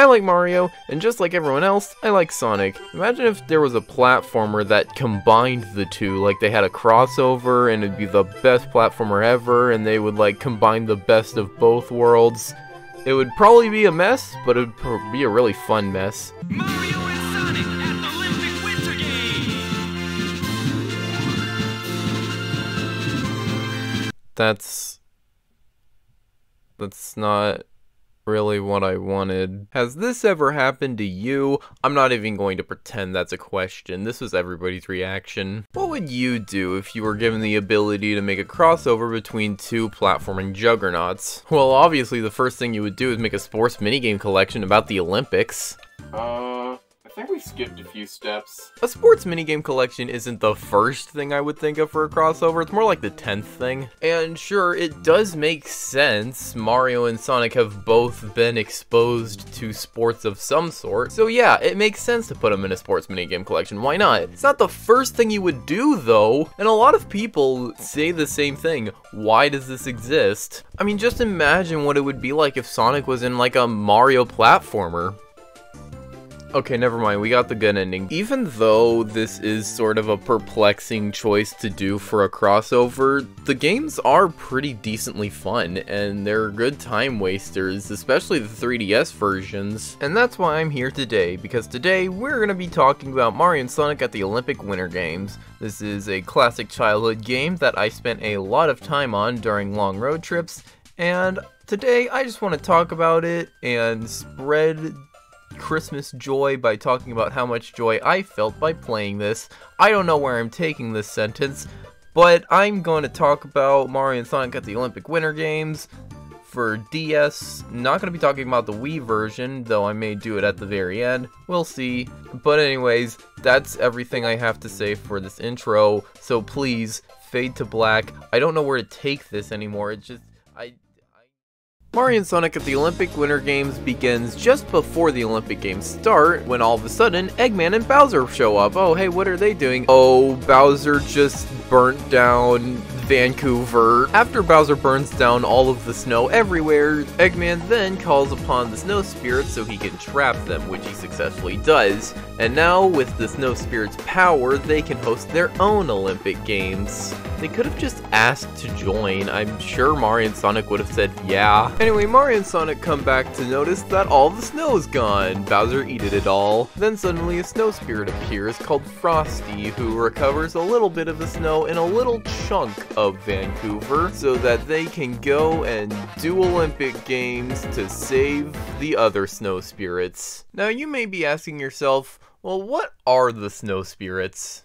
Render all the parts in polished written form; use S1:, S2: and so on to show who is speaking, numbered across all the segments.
S1: like Mario, and just like everyone else, I like Sonic. Imagine if there was a platformer that combined the two, like they had a crossover and it'd be the best platformer ever, and they would like combine the best of both worlds. It would probably be a mess, but it would be a really fun mess.
S2: Mario and Sonic at the Olympic Winter Games!
S1: That's not really what I wanted. Has this ever happened to you? I'm not even going to pretend that's a question. This was everybody's reaction. What would you do if you were given the ability to make a crossover between two platforming juggernauts? Well, obviously the first thing you would do is make a sports minigame collection about the Olympics. I think we skipped a few steps. A sports minigame collection isn't the first thing I would think of for a crossover, it's more like the 10th thing. And sure, it does make sense. Mario and Sonic have both been exposed to sports of some sort, so yeah, it makes sense to put them in a sports minigame collection, why not? It's not the first thing you would do though, and a lot of people say the same thing. Why does this exist? I mean, just imagine what it would be like if Sonic was in like a Mario platformer. Okay, never mind, we got the good ending. Even though this is sort of a perplexing choice to do for a crossover, the games are pretty decently fun, and they're good time wasters, especially the 3DS versions. And that's why I'm here today, because today we're going to be talking about Mario and Sonic at the Olympic Winter Games. This is a classic childhood game that I spent a lot of time on during long road trips, and today I just want to talk about it and spread Christmas joy by talking about how much joy I felt by playing this. I don't know where I'm taking this sentence, but I'm going to talk about Mario and Sonic at the Olympic Winter Games for DS. Not going to be talking about the Wii version, though I may do it at the very end. We'll see. But anyways, that's everything I have to say for this intro, so please fade to black. I don't know where to take this anymore. It's just Mario and Sonic at the Olympic Winter Games begins just before the Olympic Games start, when all of a sudden, Eggman and Bowser show up. Oh, hey, what are they doing? Oh, Bowser just burnt down Vancouver. After Bowser burns down all of the snow everywhere, Eggman then calls upon the snow spirits so he can trap them, which he successfully does. And now, with the snow spirits' power, they can host their own Olympic Games. They could have just asked to join. I'm sure Mario and Sonic would have said yeah. Anyway, Mario and Sonic come back to notice that all the snow is gone. Bowser eated it all. Then suddenly a snow spirit appears called Frosty, who recovers a little bit of the snow in a little chunk of Vancouver so that they can go and do Olympic Games to save the other snow spirits. Now you may be asking yourself, well, what are the snow spirits?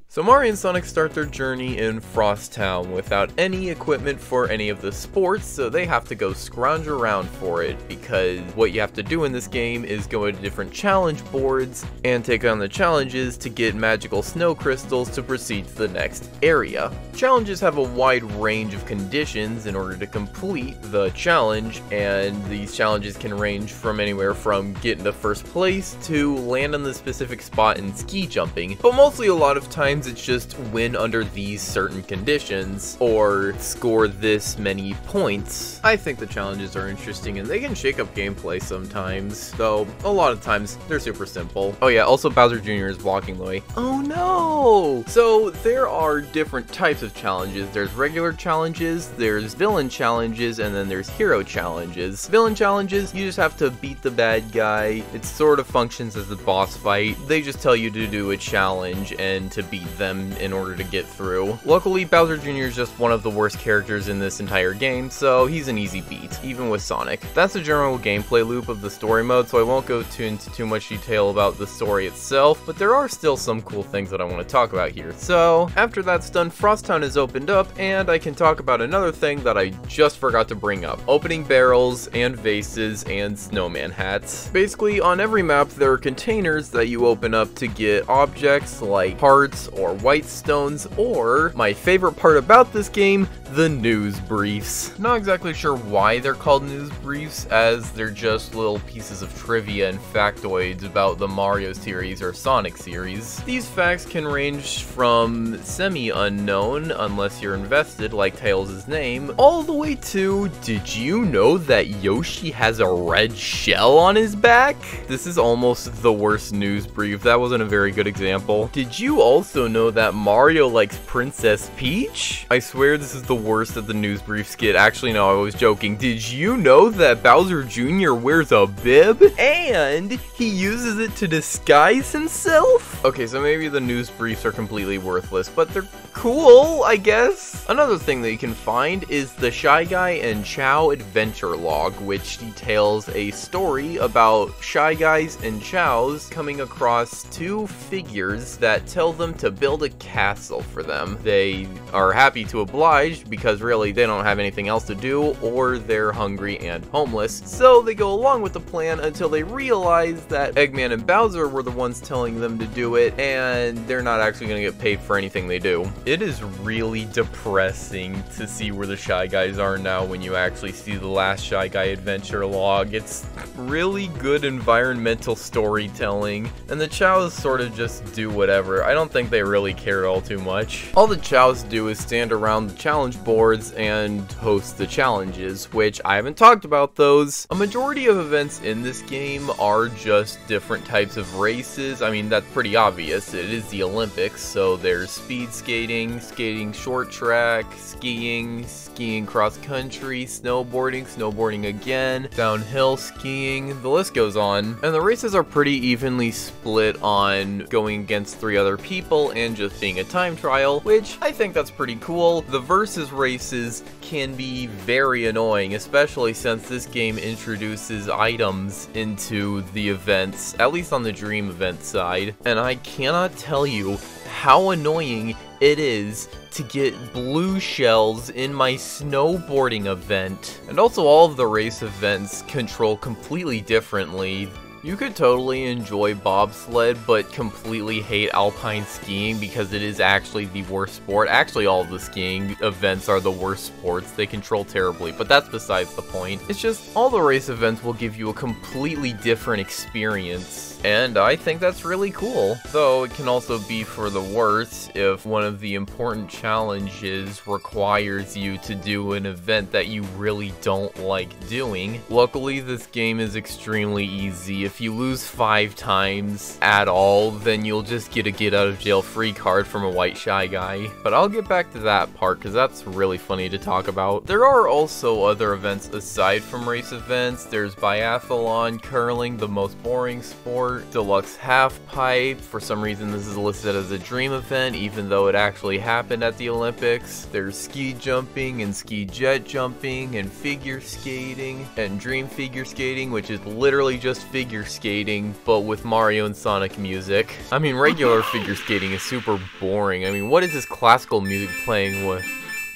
S1: So Mario and Sonic start their journey in Frost Town without any equipment for any of the sports, so they have to go scrounge around for it, because what you have to do in this game is go into different challenge boards and take on the challenges to get magical snow crystals to proceed to the next area. Challenges have a wide range of conditions in order to complete the challenge, and these challenges can range from anywhere from getting to first place to land on the specific spot in ski jumping, but mostly a lot of times it's just win under these certain conditions or score this many points. I think the challenges are interesting and they can shake up gameplay sometimes, though a lot of times they're super simple. Oh yeah, also Bowser Jr. is blocking the way. Oh no! So there are different types of challenges. There's regular challenges, there's villain challenges, and then there's hero challenges. Villain challenges, you just have to beat the bad guy. It sort of functions as a boss fight. They just tell you to do a challenge and to beat them in order to get through. Luckily, Bowser Jr. is just one of the worst characters in this entire game, so he's an easy beat, even with Sonic. That's the general gameplay loop of the story mode, so I won't go into too much detail about the story itself, but there are still some cool things that I want to talk about here. So, after that's done, Frost Town is opened up, and I can talk about another thing that I just forgot to bring up. Opening barrels, and vases, and snowman hats. Basically, on every map, there are containers that you open up to get objects like hearts or white stones, or, my favorite part about this game, the news briefs. Not exactly sure why they're called news briefs, as they're just little pieces of trivia and factoids about the Mario series or Sonic series. These facts can range from semi-unknown, unless you're invested like Tails' name, all the way to, did you know that Yoshi has a red shell on his back? This is almost the worst news brief. That wasn't a very good example. Did you also know that Mario likes Princess Peach? I swear this is the worst of the news briefs get. Actually, no, I was joking. Did you know that Bowser Jr. wears a bib? And he uses it to disguise himself? Okay, so maybe the news briefs are completely worthless, but they're cool, I guess. Another thing that you can find is the Shy Guy and Chao adventure log, which details a story about Shy Guys and Chaos coming across two figures that tell them to build a castle for them. They are happy to oblige because really they don't have anything else to do, or they're hungry and homeless, so they go along with the plan until they realize that Eggman and Bowser were the ones telling them to do it, and they're not actually going to get paid for anything they do. It is really depressing to see where the Shy Guys are now when you actually see the last Shy Guy adventure log. It's really good environmental storytelling, and the Chows sort of just do whatever. I don't think they really care at all too much. All the Chows do is stand around the challenge boards and host the challenges, which I haven't talked about those. A majority of events in this game are just different types of races. I mean, that's pretty obvious. It is the Olympics, so there's speed skating, skating short track, skiing, skiing cross country, snowboarding, snowboarding again, downhill skiing, the list goes on. And the races are pretty evenly split on going against 3 other people and just being a time trial, which I think that's pretty cool. The versus races can be very annoying, especially since this game introduces items into the events, at least on the Dream event side, and I cannot tell you how annoying it is to get blue shells in my snowboarding event. And also all of the race events control completely differently. You could totally enjoy bobsled, but completely hate alpine skiing because it is actually the worst sport. Actually, all of the skiing events are the worst sports. They control terribly, but that's besides the point. It's just all the race events will give you a completely different experience, and I think that's really cool. Though it can also be for the worse if one of the important challenges requires you to do an event that you really don't like doing. Luckily, this game is extremely easy. If you lose 5 times at all, then you'll just get a get out of jail free card from a white Shy Guy. But I'll get back to that part because that's really funny to talk about. There are also other events aside from race events. There's biathlon, curling, the most boring sport, deluxe half pipe. For some reason this is listed as a dream event even though it actually happened at the Olympics. There's ski jumping and ski jet jumping and figure skating and dream figure skating, which is literally just figure skating but with Mario and Sonic music. I mean, regular figure skating is super boring. I mean, what is this classical music playing with?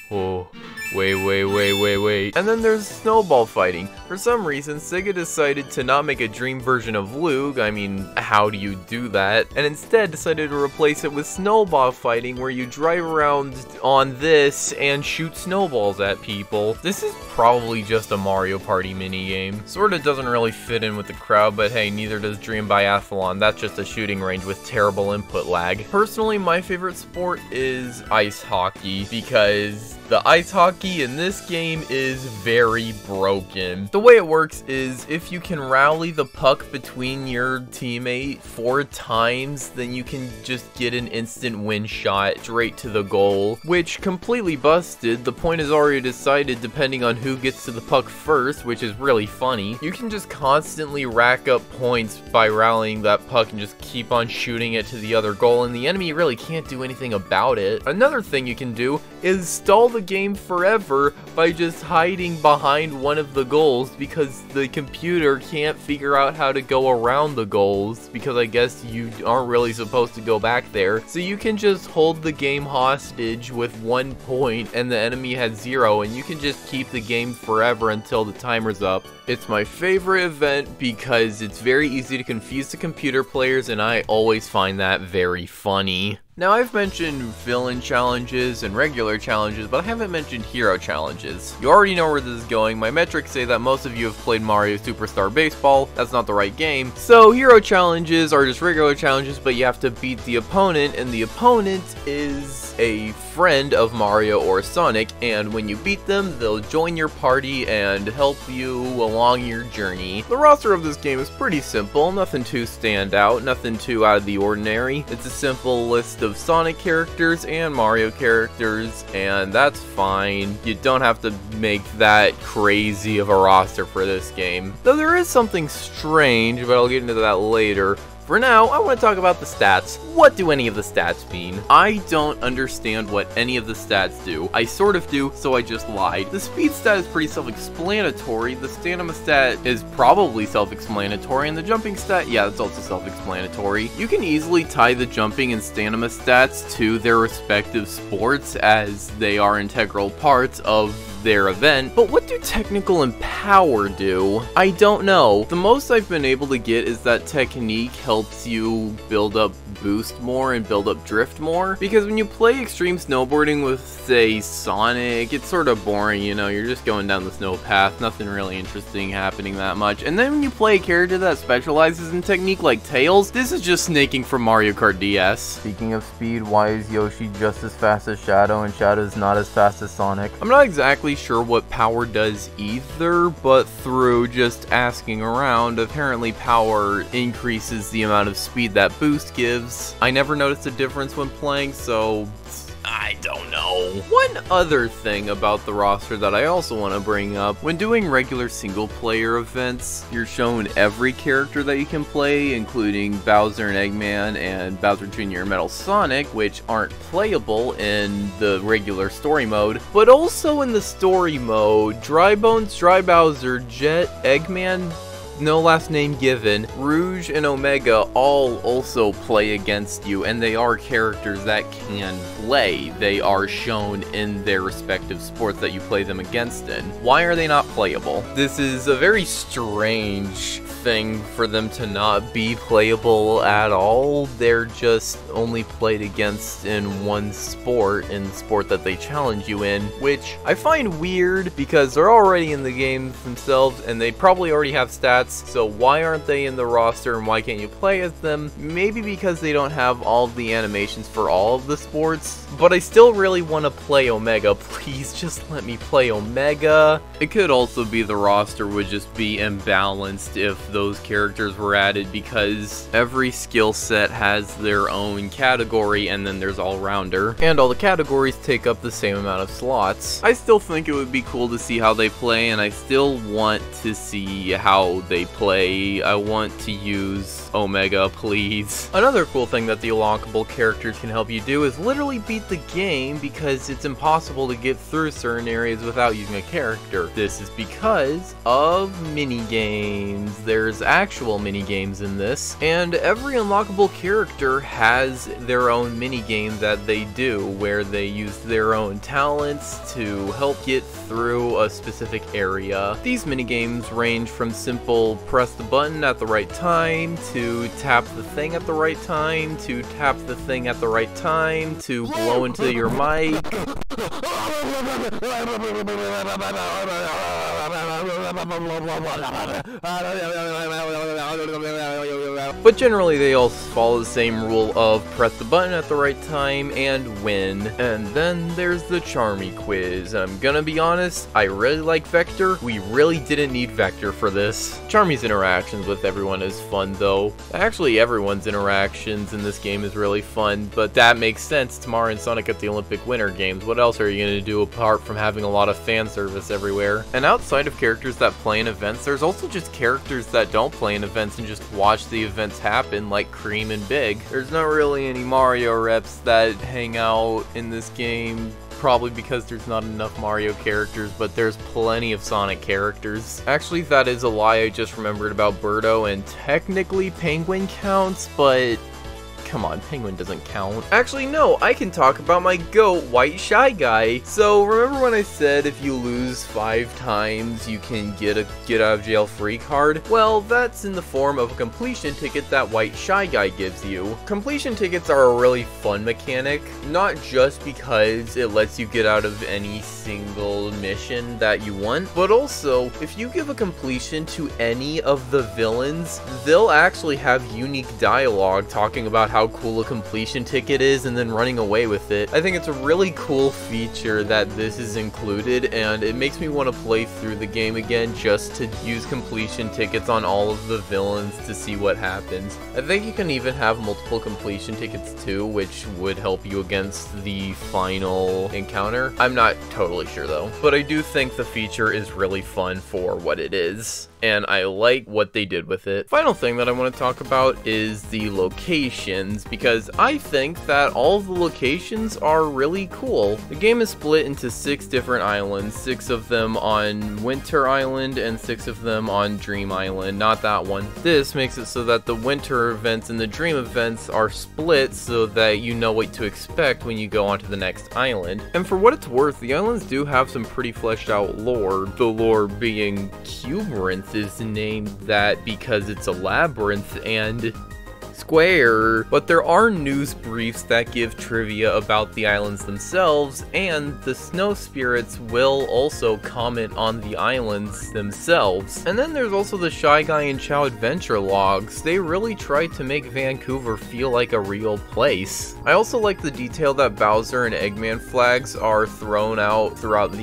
S1: Whoa. Wait. And then there's snowball fighting. For some reason, Sega decided to not make a dream version of Luke. I mean, how do you do that? And instead decided to replace it with snowball fighting, where you drive around on this and shoot snowballs at people. This is probably just a Mario Party minigame. Sorta doesn't really fit in with the crowd, but hey, neither does Dream Biathlon. That's just a shooting range with terrible input lag. Personally, my favorite sport is ice hockey, because the ice hockey in this game is very broken. The way it works is if you can rally the puck between your teammate 4 times, then you can just get an instant win shot straight to the goal, which completely busted. The point is already decided depending on who gets to the puck first, which is really funny. You can just constantly rack up points by rallying that puck and just keep on shooting it to the other goal, and the enemy really can't do anything about it. Another thing you can do is stall the game forever by just hiding behind one of the goals, because the computer can't figure out how to go around the goals, because I guess you aren't really supposed to go back there. So you can just hold the game hostage with 1 point and the enemy has 0, and you can just keep the game forever until the timer's up. It's my favorite event because it's very easy to confuse the computer players, and I always find that very funny. Now, I've mentioned villain challenges and regular challenges, but I haven't mentioned hero challenges. You already know where this is going. My metrics say that most of you have played Mario Superstar Baseball. That's not the right game. So, hero challenges are just regular challenges, but you have to beat the opponent, and the opponent is a friend of Mario or Sonic, and when you beat them, they'll join your party and help you along your journey. The roster of this game is pretty simple, nothing too stand out, nothing too out of the ordinary. It's a simple list of Sonic characters and Mario characters, and that's fine. You don't have to make that crazy of a roster for this game. Though there is something strange, but I'll get into that later. For now, I want to talk about the stats. What do any of the stats mean? I don't understand what any of the stats do. I sort of do, so I just lied. The speed stat is pretty self-explanatory, the stamina stat is probably self-explanatory, and the jumping stat, yeah, that's also self-explanatory. You can easily tie the jumping and stamina stats to their respective sports, as they are integral parts of their event, but what do technical and power do? I don't know. The most I've been able to get is that technique helps you build up boost more and build up drift more, because when you play extreme snowboarding with, say, Sonic, it's sort of boring, you know, you're just going down the snow path, nothing really interesting happening that much. And then when you play a character that specializes in technique like Tails, this is just snaking from Mario Kart DS. Speaking of speed, why is Yoshi just as fast as Shadow and Shadow's not as fast as Sonic? I'm not exactly sure what power does either, but through just asking around, apparently power increases the amount of speed that boost gives. I never noticed a difference when playing, so I don't know. One other thing about the roster that I also want to bring up, when doing regular single player events, you're shown every character that you can play, including Bowser and Eggman and Bowser Jr. and Metal Sonic, which aren't playable in the regular story mode, but also in the story mode, Dry Bones, Dry Bowser, Jet, Eggman, no last name given, Rouge and Omega all also play against you, and they are characters that can play. They are shown in their respective sports that you play them against in. Why are they not playable? This is a very strange thing for them to not be playable at all. They're just only played against in one sport, in the sport that they challenge you in, which I find weird because they're already in the games themselves and they probably already have stats, so why aren't they in the roster and why can't you play as them? Maybe because they don't have all of the animations for all of the sports, but I still really want to play Omega. Please just let me play Omega. It could also be the roster would just be imbalanced if those characters were added, because every skill set has their own category and then there's all-rounder, and all the categories take up the same amount of slots. I still think it would be cool to see how they play, and I still want to see how they play. I want to use Omega, please. Another cool thing that the unlockable characters can help you do is literally beat the game, because it's impossible to get through certain areas without using a character. This is because of mini-games. There's actual mini-games in this, and every unlockable character has their own mini-game that they do, where they use their own talents to help get through a specific area. These mini-games range from simple press the button at the right time, to tap the thing at the right time, to tap the thing at the right time, to blow into your mic. But generally they all follow the same rule of press the button at the right time and win. And then there's the Charmy quiz. I'm gonna be honest, I really like Vector. We really didn't need Vector for this. Charmy's interactions with everyone is fun though. Actually everyone's interactions in this game is really fun, but that makes sense. It's Mario and Sonic at the Olympic Winter Games. What else are you gonna do apart from having a lot of fan service everywhere? And outside of characters that play in events, there's also just characters that don't play in events and just watch the events happen, like Cream and Big. There's not really any Mario reps that hang out in this game, probably because there's not enough Mario characters, but there's plenty of Sonic characters. Actually, that is a lie I just remembered about Birdo, and technically Penguin counts, but Come on, penguin doesn't count. Actually, no, I can talk about my goat, White Shy Guy. So, remember when I said if you lose 5 times, you can get a get out of jail free card? Well, that's in the form of a completion ticket that White Shy Guy gives you. Completion tickets are a really fun mechanic, not just because it lets you get out of any single mission that you want, but also, if you give a completion to any of the villains, they'll actually have unique dialogue talking about how cool a completion ticket is and then running away with it. I think it's a really cool feature that this is included, and it makes me want to play through the game again just to use completion tickets on all of the villains to see what happens. I think you can even have multiple completion tickets too, which would help you against the final encounter. I'm not totally sure though, but I do think the feature is really fun for what it is, and I like what they did with it. Final thing that I want to talk about is the locations, because I think that all of the locations are really cool. The game is split into 6 different islands, 6 of them on Winter Island and 6 of them on Dream Island, not that one. This makes it so that the winter events and the dream events are split so that you know what to expect when you go onto the next island. And for what it's worth, the islands do have some pretty fleshed out lore, the lore being Cuberanth is named that because it's a labyrinth and square, but there are news briefs that give trivia about the islands themselves, and the snow spirits will also comment on the islands themselves. And then there's also the Shy Guy and Chow adventure logs. They really try to make Vancouver feel like a real place. I also like the detail that Bowser and Eggman flags are thrown out throughout the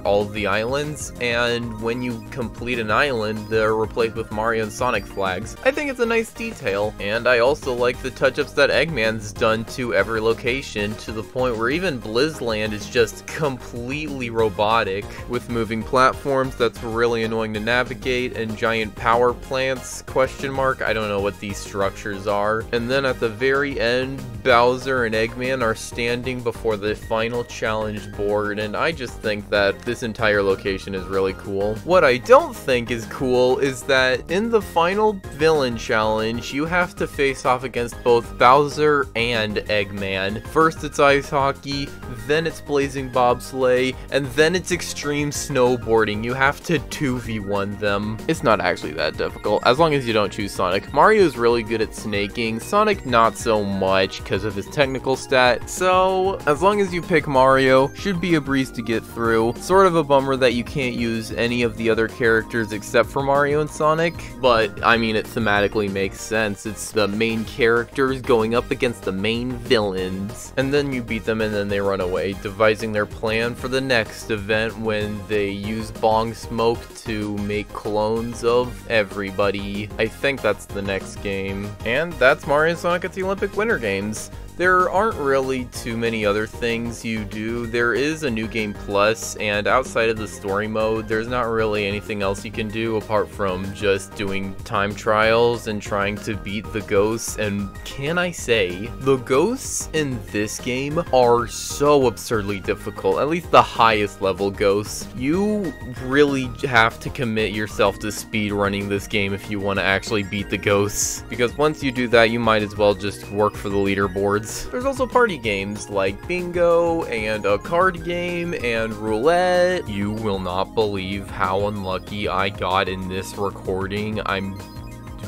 S1: all of the islands, and when you complete an island, they're replaced with Mario and Sonic flags. I think it's a nice detail. And I also like the touch-ups that Eggman's done to every location, to the point where even Blizzland is just completely robotic, with moving platforms that's really annoying to navigate, and giant power plants, question mark, I don't know what these structures are. And then at the very end, Bowser and Eggman are standing before the final challenge board, and I just think that this entire location is really cool. What I don't think is cool is that in the final villain challenge, you have to face off against both Bowser and Eggman. First it's ice hockey, then it's blazing bobsleigh, and then it's extreme snowboarding. You have to 2v1 them. It's not actually that difficult, as long as you don't choose Sonic. Mario is really good at snaking, Sonic not so much because of his technical stat, so as long as you pick Mario, should be a breeze to get through. Sort of a bummer that you can't use any of the other characters except for Mario and Sonic, but I mean, it thematically makes sense. It's the main characters going up against the main villains, and then you beat them and then they run away, devising their plan for the next event when they use bong smoke to make clones of everybody. I think that's the next game. And that's Mario and Sonic at the Olympic Winter Games. There aren't really too many other things you do. There is a New Game Plus, and outside of the story mode, there's not really anything else you can do apart from just doing time trials and trying to beat the ghosts. And can I say, the ghosts in this game are so absurdly difficult, at least the highest level ghosts. You really have to commit yourself to speed running this game if you want to actually beat the ghosts, because once you do that, you might as well just work for the leaderboards. There's also party games like bingo and a card game and roulette. You will not believe how unlucky I got in this recording. I'm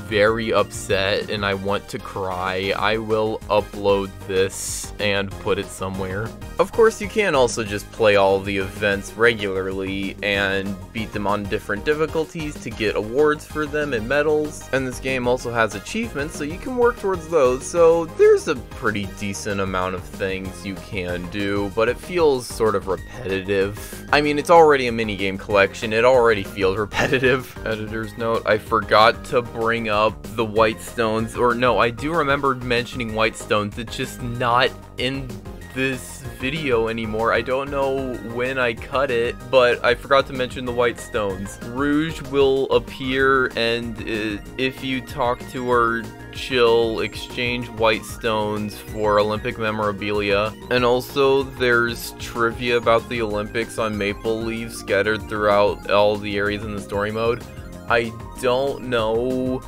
S1: very upset and I want to cry. I will upload this and put it somewhere. Of course, you can also just play all the events regularly and beat them on different difficulties to get awards for them and medals. And this game also has achievements, so you can work towards those. So there's a pretty decent amount of things you can do, but it feels sort of repetitive. I mean, it's already a minigame collection. It already feels repetitive. Editor's note, I forgot to bring up the white stones, or no, I do remember mentioning white stones. It's just not in this video anymore. I don't know when I cut it, but I forgot to mention the white stones. Rouge will appear, and if you talk to her, she'll exchange white stones for Olympic memorabilia. And also there's trivia about the Olympics on maple leaves scattered throughout all the areas in the story mode. I don't know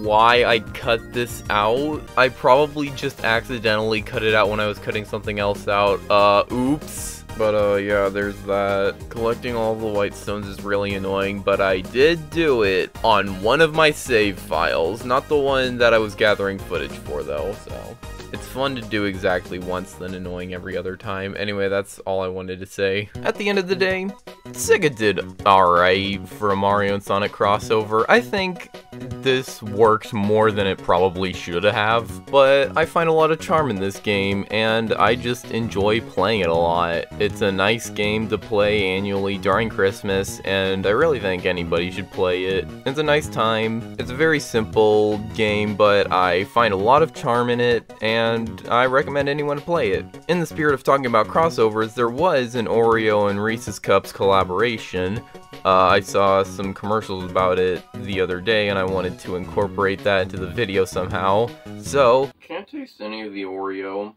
S1: why I cut this out. I probably just accidentally cut it out when I was cutting something else out. Oops. But, yeah, there's that. Collecting all the white stones is really annoying, but I did do it on one of my save files. Not the one that I was gathering footage for, though, so... It's fun to do exactly once, then annoying every other time. Anyway, that's all I wanted to say. At the end of the day, Sega did alright for a Mario and Sonic crossover. I think this worked more than it probably should have, but I find a lot of charm in this game, and I just enjoy playing it a lot. It's a nice game to play annually during Christmas, and I really think anybody should play it. It's a nice time. It's a very simple game, but I find a lot of charm in it, and I recommend anyone to play it. In the spirit of talking about crossovers, there was an Oreo and Reese's Cups collaboration. I saw some commercials about it the other day, and I wanted to incorporate that into the video somehow. So, can't taste any of the Oreo.